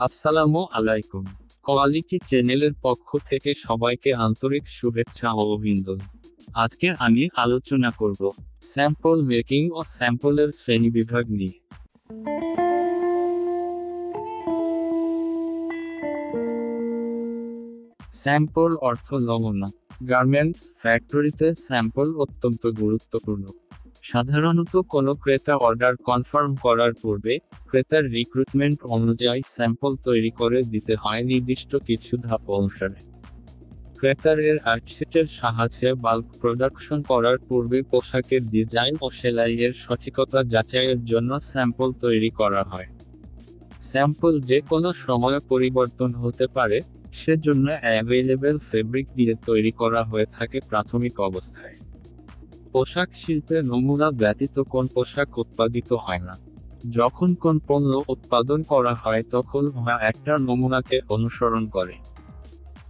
আসসালামু আলাইকুম। কোয়ালিটি চ্যানেলের পক্ষ থেকে সবাইকে আন্তরিক শুভেচ্ছা ও অভিনন্দন। আজকে আমি আলোচনা করব স্যাম্পল মেকিং ও স্যাম্পলের শ্রেণীবিভাগ নিয়ে। স্যাম্পল অর্থ নমুনা। গার্মেন্টস ফ্যাক্টরিতে স্যাম্পল অত্যন্ত গুরুত্বপূর্ণ। সাধারণত কোনো ক্রেতা অর্ডার কনফার্ম করার পূর্বে ক্রেতার রিক্রুটমেন্ট অনুযায়ী স্যাম্পল তৈরি করে দিতে হয় নির্দিষ্ট কিছু ধাপ অনুসারে। ক্রেতার আর্টশিটের সাহায্যে বাল্ক প্রোডাকশন করার পূর্বে পোশাকের ডিজাইন ও সেলাইয়ের সঠিকতা যাচাইয়ের জন্য স্যাম্পল তৈরি করা হয়। স্যাম্পল যে কোনো সময়ে পরিবর্তন হতে পারে, সেজন্য অ্যাভেলেবেল ফেব্রিক দিয়ে তৈরি করা হয়ে থাকে প্রাথমিক অবস্থায়। পোশাক শিল্পে নমুনা ব্যতীত কোন পোশাক উৎপাদিত হয় না। যখন কোন পণ্য উৎপাদন করা হয় তখন একটা নমুনাকে অনুসরণ করে।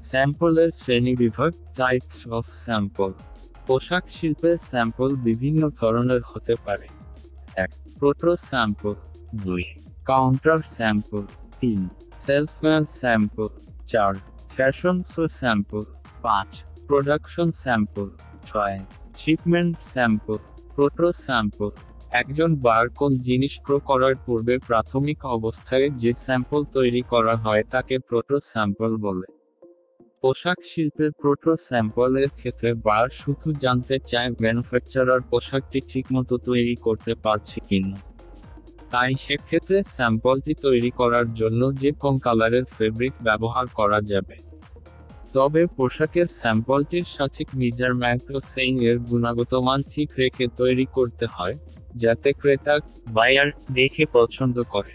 স্যাম্পলের শ্রেণীবিভাগ, টাইপস অফ স্যাম্পল। পোশাক শিল্পে স্যাম্পল বিভিন্ন ধরনের হতে পারে। 1. Proto sample. 2. Counter sample. 3. Salesman sample. 4. Fashion show sample. 5. Production sample. 6. Shipment sample. Proto sample. একজন বার কোন জিনিস ক্রয় করার পূর্বে প্রাথমিক অবস্থায় যে স্যাম্পল তৈরি করা হয় তাকে প্রোটো স্যাম্পল বলে। পোশাক শিল্পের প্রোটো স্যাম্পলের ক্ষেত্রে বার শুধু জানতে চায় ম্যানুফ্যাকচারার পোশাকটি ঠিকমতো তৈরি করতে পারছে কিনা। তাই সেক্ষেত্রে স্যাম্পলটি তৈরি করার জন্য যে কোন কালারের ফেব্রিক ব্যবহার করা যাবে। তবে পোশাকের স্যাম্পলটির সঠিক মেজারমেন্ট ও সেইং এর গুণগত মান ঠিক রেখে তৈরি করতে হয়, যাতে ক্রেতা বায়ার দেখে পছন্দ করে।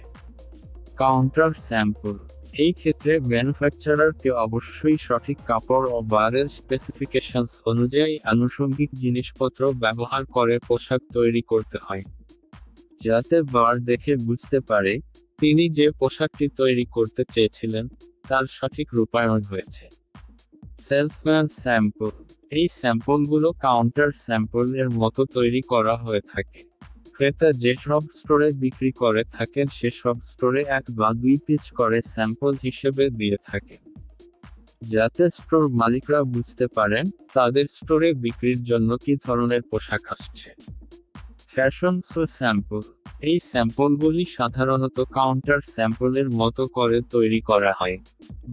Counter sample. এই ক্ষেত্রে ম্যানুফ্যাকচারারকে অবশ্যই সঠিক কাপড় ও বারের স্পেসিফিকেশনস অনুযায়ী আনুষঙ্গিক জিনিসপত্র ব্যবহার করে পোশাক তৈরি করতে হয়, যাতে বার দেখে বুঝতে পারে তিনি যে পোশাকটি তৈরি করতে চেয়েছিলেন তার সঠিক রূপায়ণ হয়েছে। Salesman sample. এই স্যাম্পলগুলো কাউন্টার স্যাম্পল এর মতো তৈরি করা হয়ে থাকে। ক্রেতা যেসব স্টোরে বিক্রি করে থাকেন সেসব স্টোরে 1 বা 2 পিস করে স্যাম্পল হিসেবে দিয়ে থাকেন, যাতে স্টোর মালিকরা বুঝতে পারেন তাদের স্টোরে বিক্রির জন্য কি ধরনের পোশাক আসছে। Fashion show sample. এই স্যাম্পলগুলি সাধারণত কাউন্টার স্যাম্পলের মতো করে তৈরি করা হয়।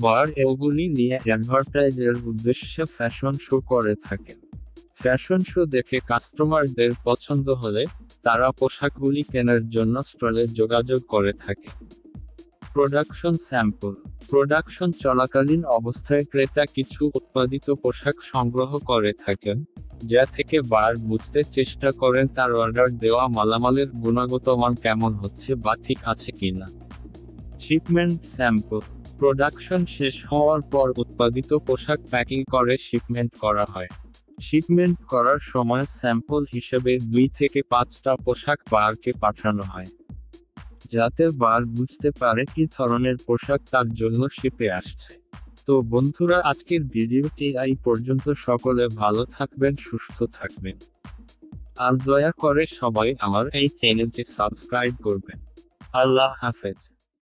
বার এগুলি নিয়ে অ্যাডভার্টাইজের উদ্দেশ্যে ফ্যাশন শো করে থাকেন। ফ্যাশন শো দেখে কাস্টমারদের পছন্দ হলে তারা পোশাকগুলি কেনার জন্য স্টলে যোগাযোগ করে থাকে। Production sample. প্রোডাকশন চলাকালীন অবস্থায় ক্রেতা কিছু উৎপাদিত পোশাক সংগ্রহ করে থাকেন, যা থেকে বার বুঝতে চেষ্টা করেন তার অর্ডার দেওয়া মালামালের গুণগত মান কেমন হচ্ছে বা ঠিক আছে কিনা। Shipment sample. প্রোডাকশন শেষ হওয়ার পর উৎপাদিত পোশাক প্যাকিং করে শিপমেন্ট করা হয়। শিপমেন্ট করার সময় স্যাম্পল হিসেবে 2 থেকে 5টা পোশাক বারকে পাঠানো হয়, যাতে বার বুঝতে পারে কি ধরনের পোশাক তার জন্য শিপে আসছে। তো বন্ধুরা, আজকের ভিডিওটি এই পর্যন্ত। সকলে ভালো থাকবেন, সুস্থ থাকবেন, আর দয়া করে সবাই আমার এই চ্যানেলটি সাবস্ক্রাইব করবেন। আল্লাহ হাফেজ।